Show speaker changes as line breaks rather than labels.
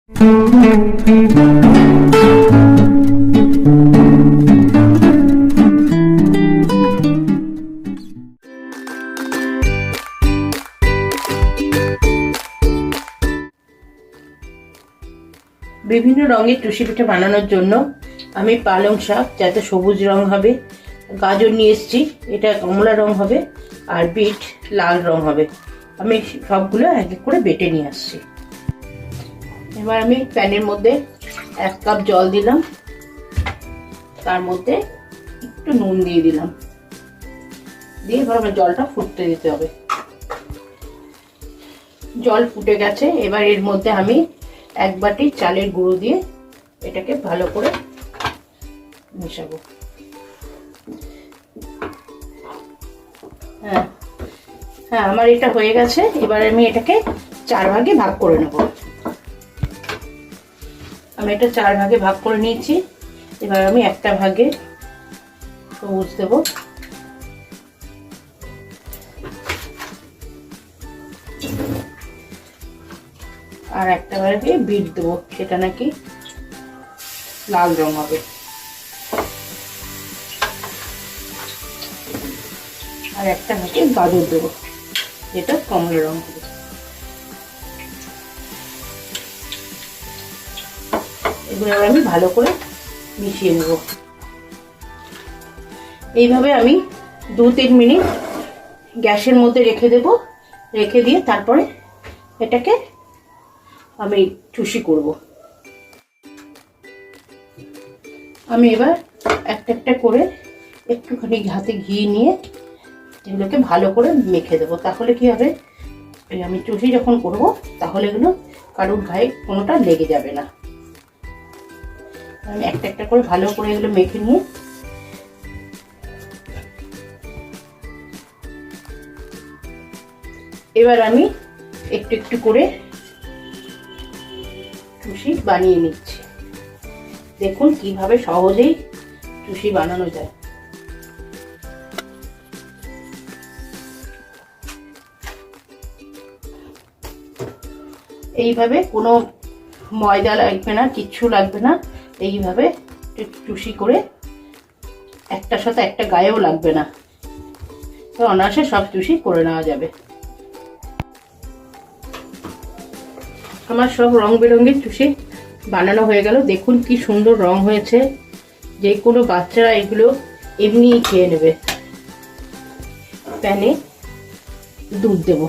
বিভিন্ন রঙের টুসি পিঠা বানানোর জন্য আমি পালং শাক, যাতে সবুজ রং হবে, গাজর নিয়ে এসেছি, এটা কমলা রং হবে, আর বিট লাল রং হবে। আমি সবগুলো এক এক করে বেটে নিয়ে আসছি। এবার আমি প্যানের মধ্যে 1 কাপ জল দিলাম, তার মধ্যে একটু নুন দিয়ে দিলাম, দিয়ে এবার আমার জলটা ফুটতে দিতে হবে। জল ফুটে গেছে, এবার এর মধ্যে আমি 1 বাটি চালের গুঁড়ো দিয়ে এটাকে ভালো করে মেশাবো। হ্যাঁ, আমার এটা হয়ে গেছে। এবার আমি এটাকে 4 ভাগে ভাগ করে নেব। আমি এটা 4 ভাগে ভাগ করে নিয়েছি। এবার আমি একটা ভাগে সবুজ দেব, আর একটা ভাগে বিট দেবো, সেটা নাকি লাল রং হবে, আর একটা ভাগে গাজর দেবো, যেটা কমলা রং হবে। এগুলো আমি ভালো করে মিশিয়ে নেব। এইভাবে আমি 2-3 মিনিট গ্যাসের মধ্যে রেখে দেব। রেখে দিয়ে তারপরে এটাকে আমি টুসি করব। আমি এবার একটা একটা করে একটুখানি হাতে ঘি নিয়ে এগুলোকে ভালো করে মেখে দেবো। তাহলে কি হবে, আমি টুসি যখন করব তাহলে এগুলো কারুর গায়ে কোনোটা লেগে যাবে না। আমি একটা একটা করে ভালো করে এগুলো মেখে নিয়ে এবার আমি একটু একটু করে টুসি বানিয়ে নিচ্ছি। দেখুন কিভাবে সহজেই টুসি বানানো যায়। এইভাবে কোনো ময়দা লাগবে না, কিচ্ছু লাগবে না। এইভাবে টুসি করে একটার সাথে একটা গায়েও লাগবে না, তো অনায়াসে সব টুসি করে নেওয়া যাবে। আমার সব রং বেরঙের টুসি বানানো হয়ে গেল। দেখুন কি সুন্দর রং হয়েছে। যে কোনো বাচ্চারা এগুলো এমনিই খেয়ে নেবে। প্যানে দুধ দেবো।